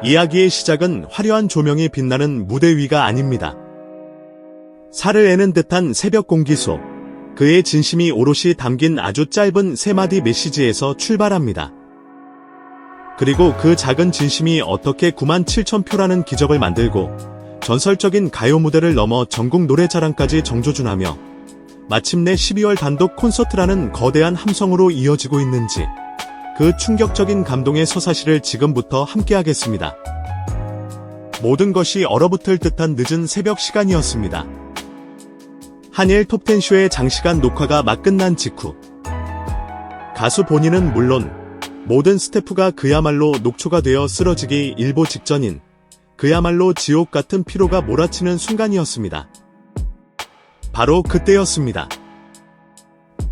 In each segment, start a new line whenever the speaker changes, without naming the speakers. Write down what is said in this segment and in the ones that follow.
이야기의 시작은 화려한 조명이 빛나는 무대 위가 아닙니다. 살을 애는 듯한 새벽 공기 속 그의 진심이 오롯이 담긴 아주 짧은 3마디 메시지에서 출발합니다. 그리고 그 작은 진심이 어떻게 97,000표라는 기적을 만들고 전설적인 가요 무대를 넘어 전국 노래자랑까지 정조준하며 마침내 12월 단독 콘서트라는 거대한 함성으로 이어지고 있는지 그 충격적인 감동의 서사시를 지금부터 함께하겠습니다. 모든 것이 얼어붙을 듯한 늦은 새벽 시간이었습니다. 한일 톱10쇼의 장시간 녹화가 막 끝난 직후 가수 본인은 물론 모든 스태프가 그야말로 녹초가 되어 쓰러지기 일보 직전인 그야말로 지옥 같은 피로가 몰아치는 순간이었습니다. 바로 그때였습니다.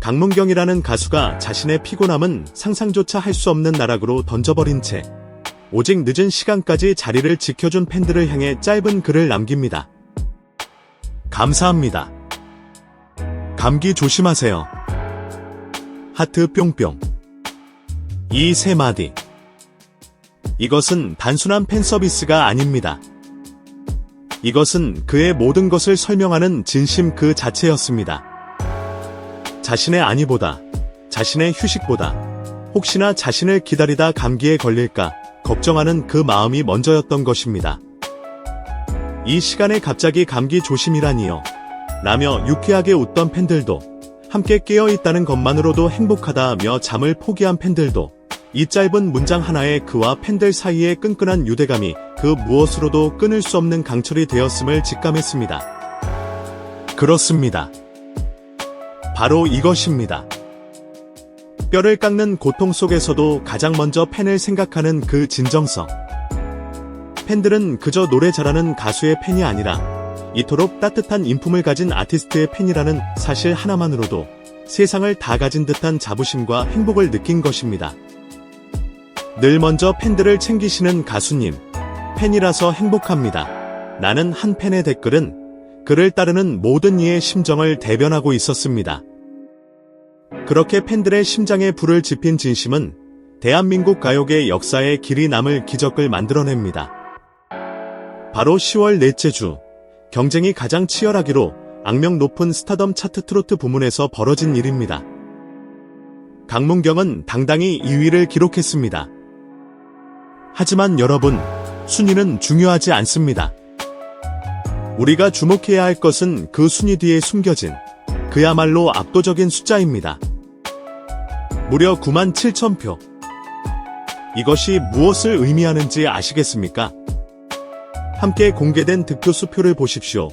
강문경이라는 가수가 자신의 피곤함은 상상조차 할 수 없는 나락으로 던져버린 채 오직 늦은 시간까지 자리를 지켜준 팬들을 향해 짧은 글을 남깁니다. 감사합니다. 감기 조심하세요. 하트 뿅뿅. 이 3마디. 이것은 단순한 팬서비스가 아닙니다. 이것은 그의 모든 것을 설명하는 진심 그 자체였습니다. 자신의 안위보다, 자신의 휴식보다, 혹시나 자신을 기다리다 감기에 걸릴까 걱정하는 그 마음이 먼저였던 것입니다. 이 시간에 갑자기 감기 조심이라니요. 라며 유쾌하게 웃던 팬들도, 함께 깨어있다는 것만으로도 행복하다며 잠을 포기한 팬들도, 이 짧은 문장 하나에 그와 팬들 사이의 끈끈한 유대감이 그 무엇으로도 끊을 수 없는 강철이 되었음을 직감했습니다. 그렇습니다. 바로 이것입니다. 뼈를 깎는 고통 속에서도 가장 먼저 팬을 생각하는 그 진정성. 팬들은 그저 노래 잘하는 가수의 팬이 아니라 이토록 따뜻한 인품을 가진 아티스트의 팬이라는 사실 하나만으로도 세상을 다 가진 듯한 자부심과 행복을 느낀 것입니다. 늘 먼저 팬들을 챙기시는 가수님, 팬이라서 행복합니다. 나는 한 팬의 댓글은 그를 따르는 모든 이의 심정을 대변하고 있었습니다. 그렇게 팬들의 심장에 불을 지핀 진심은 대한민국 가요계 역사에 길이 남을 기적을 만들어냅니다. 바로 10월 넷째 주, 경쟁이 가장 치열하기로 악명 높은 스타덤 차트 트로트 부문에서 벌어진 일입니다. 강문경은 당당히 2위를 기록했습니다. 하지만 여러분, 순위는 중요하지 않습니다. 우리가 주목해야 할 것은 그 순위 뒤에 숨겨진 그야말로 압도적인 숫자입니다. 무려 97,000표. 이것이 무엇을 의미하는지 아시겠습니까? 함께 공개된 득표수표를 보십시오.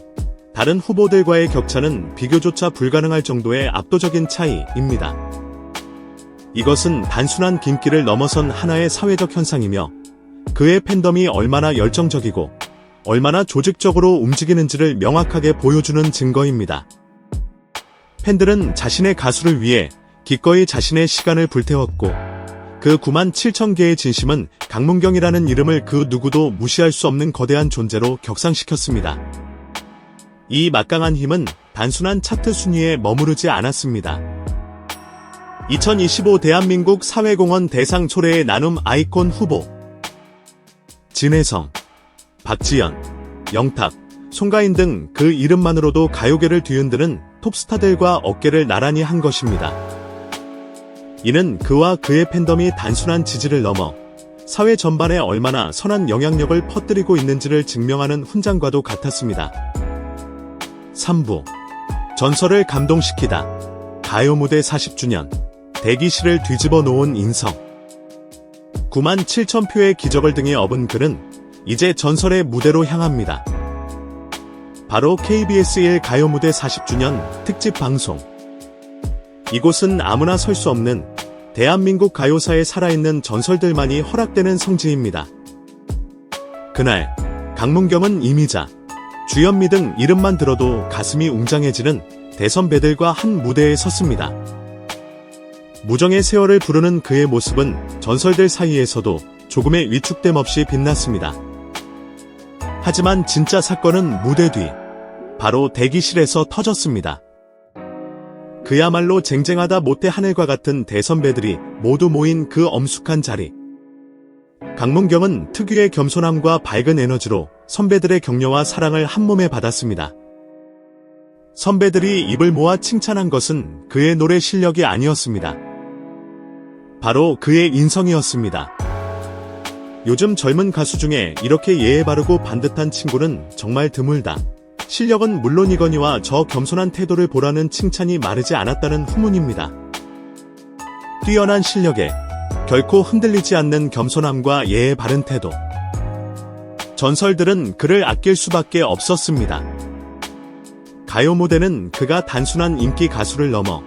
다른 후보들과의 격차는 비교조차 불가능할 정도의 압도적인 차이입니다. 이것은 단순한 인기를 넘어선 하나의 사회적 현상이며 그의 팬덤이 얼마나 열정적이고 얼마나 조직적으로 움직이는지를 명확하게 보여주는 증거입니다. 팬들은 자신의 가수를 위해 기꺼이 자신의 시간을 불태웠고 그 97,000개의 진심은 강문경이라는 이름을 그 누구도 무시할 수 없는 거대한 존재로 격상시켰습니다. 이 막강한 힘은 단순한 차트 순위에 머무르지 않았습니다. 2025 대한민국 사회공헌 대상 초래의 나눔 아이콘 후보 진혜성, 박지연, 영탁, 송가인 등 그 이름만으로도 가요계를 뒤흔드는 톱스타들과 어깨를 나란히 한 것입니다. 이는 그와 그의 팬덤이 단순한 지지를 넘어 사회 전반에 얼마나 선한 영향력을 퍼뜨리고 있는지를 증명하는 훈장과도 같았습니다. 3부 전설을 감동시키다. 가요 무대 40주년. 대기실을 뒤집어 놓은 인성. 97,000표의 기적을 등에 업은 그는 이제 전설의 무대로 향합니다. 바로 KBS 1 가요 무대 40주년 특집 방송. 이곳은 아무나 설 수 없는 대한민국 가요사에 살아있는 전설들만이 허락되는 성지입니다. 그날 강문경은 이미자, 주현미 등 이름만 들어도 가슴이 웅장해지는 대선배들과 한 무대에 섰습니다. 무정의 세월을 부르는 그의 모습은 전설들 사이에서도 조금의 위축됨 없이 빛났습니다. 하지만 진짜 사건은 무대 뒤, 바로 대기실에서 터졌습니다. 그야말로 쟁쟁하다 못해 하늘과 같은 대선배들이 모두 모인 그 엄숙한 자리. 강문경은 특유의 겸손함과 밝은 에너지로 선배들의 격려와 사랑을 한몸에 받았습니다. 선배들이 입을 모아 칭찬한 것은 그의 노래 실력이 아니었습니다. 바로 그의 인성이었습니다. 요즘 젊은 가수 중에 이렇게 예의 바르고 반듯한 친구는 정말 드물다. 실력은 물론이거니와 저 겸손한 태도를 보라는 칭찬이 마르지 않았다는 후문입니다. 뛰어난 실력에 결코 흔들리지 않는 겸손함과 예의 바른 태도. 전설들은 그를 아낄 수밖에 없었습니다. 가요 무대는 그가 단순한 인기 가수를 넘어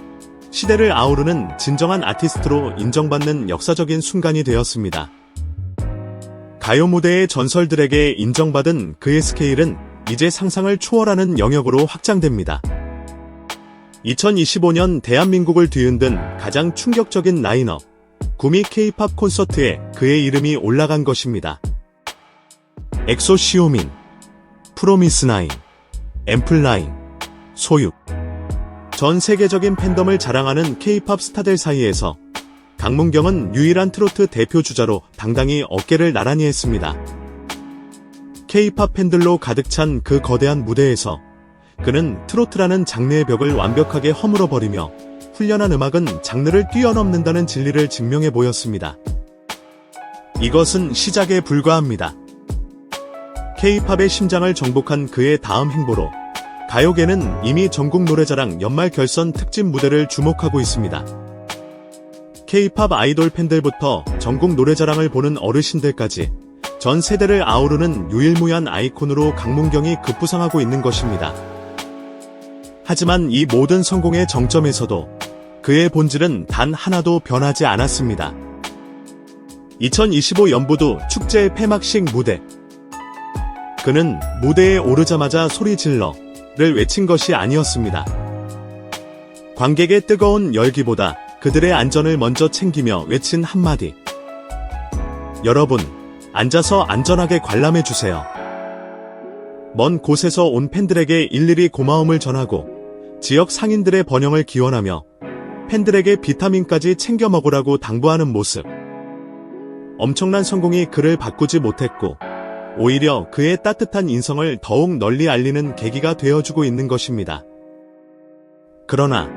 시대를 아우르는 진정한 아티스트로 인정받는 역사적인 순간이 되었습니다. 가요 무대의 전설들에게 인정받은 그의 스케일은 이제 상상을 초월하는 영역으로 확장됩니다. 2025년 대한민국을 뒤흔든 가장 충격적인 라인업, 구미 K-팝 콘서트에 그의 이름이 올라간 것입니다. 엑소 시오민, 프로미스나인, 앰플라인, 소유. 전 세계적인 팬덤을 자랑하는 K-팝 스타들 사이에서 강문경은 유일한 트로트 대표 주자로 당당히 어깨를 나란히 했습니다. K-팝 팬들로 가득 찬 그 거대한 무대에서 그는 트로트라는 장르의 벽을 완벽하게 허물어버리며 훈련한 음악은 장르를 뛰어넘는다는 진리를 증명해 보였습니다. 이것은 시작에 불과합니다. K-팝의 심장을 정복한 그의 다음 행보로 가요계는 이미 전국 노래자랑 연말 결선 특집 무대를 주목하고 있습니다. K-팝 아이돌 팬들부터 전국 노래자랑을 보는 어르신들까지 전 세대를 아우르는 유일무이한 아이콘으로 강문경이 급부상하고 있는 것입니다. 하지만 이 모든 성공의 정점에서도 그의 본질은 단 하나도 변하지 않았습니다. 2025 연부도 축제의 폐막식 무대. 그는 무대에 오르자마자 소리 질러를 외친 것이 아니었습니다. 관객의 뜨거운 열기보다 그들의 안전을 먼저 챙기며 외친 한마디. 여러분, 앉아서 안전하게 관람해주세요. 먼 곳에서 온 팬들에게 일일이 고마움을 전하고 지역 상인들의 번영을 기원하며 팬들에게 비타민까지 챙겨 먹으라고 당부하는 모습. 엄청난 성공이 그를 바꾸지 못했고 오히려 그의 따뜻한 인성을 더욱 널리 알리는 계기가 되어주고 있는 것입니다. 그러나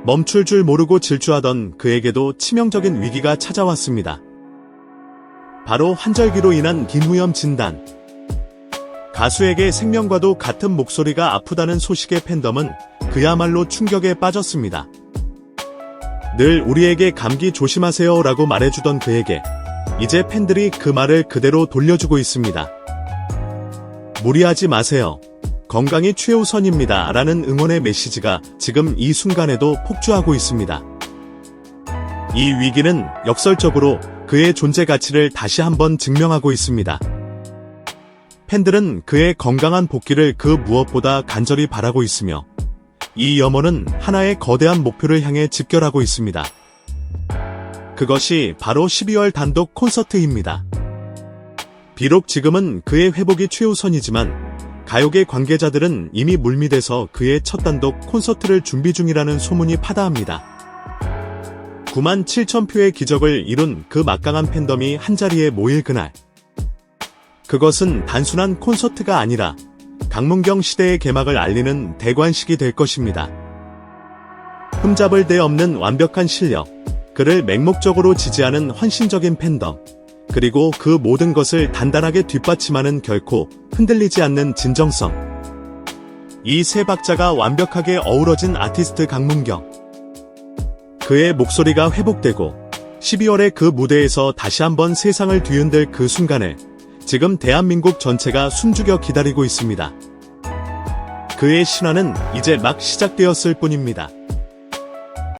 멈출 줄 모르고 질주하던 그에게도 치명적인 위기가 찾아왔습니다. 바로 환절기로 인한 긴후염 진단. 가수에게 생명과도 같은 목소리가 아프다는 소식의 팬덤은 그야말로 충격에 빠졌습니다. 늘 우리에게 감기 조심하세요 라고 말해주던 그에게 이제 팬들이 그 말을 그대로 돌려주고 있습니다. 무리하지 마세요. 건강이 최우선입니다. 라는 응원의 메시지가 지금 이 순간에도 폭주하고 있습니다. 이 위기는 역설적으로 그의 존재 가치를 다시 한번 증명하고 있습니다. 팬들은 그의 건강한 복귀를 그 무엇보다 간절히 바라고 있으며 이 염원은 하나의 거대한 목표를 향해 집결하고 있습니다. 그것이 바로 12월 단독 콘서트입니다. 비록 지금은 그의 회복이 최우선이지만 가요계 관계자들은 이미 물밑에서 그의 첫 단독 콘서트를 준비 중이라는 소문이 파다합니다. 9만 7천 표의 기적을 이룬 그 막강한 팬덤이 한자리에 모일 그날. 그것은 단순한 콘서트가 아니라 강문경 시대의 개막을 알리는 대관식이 될 것입니다. 흠잡을 데 없는 완벽한 실력, 그를 맹목적으로 지지하는 헌신적인 팬덤, 그리고 그 모든 것을 단단하게 뒷받침하는 결코 흔들리지 않는 진정성. 이 세 박자가 완벽하게 어우러진 아티스트 강문경. 그의 목소리가 회복되고 12월의 그 무대에서 다시 한번 세상을 뒤흔들 그 순간을 지금 대한민국 전체가 숨죽여 기다리고 있습니다. 그의 신화는 이제 막 시작되었을 뿐입니다.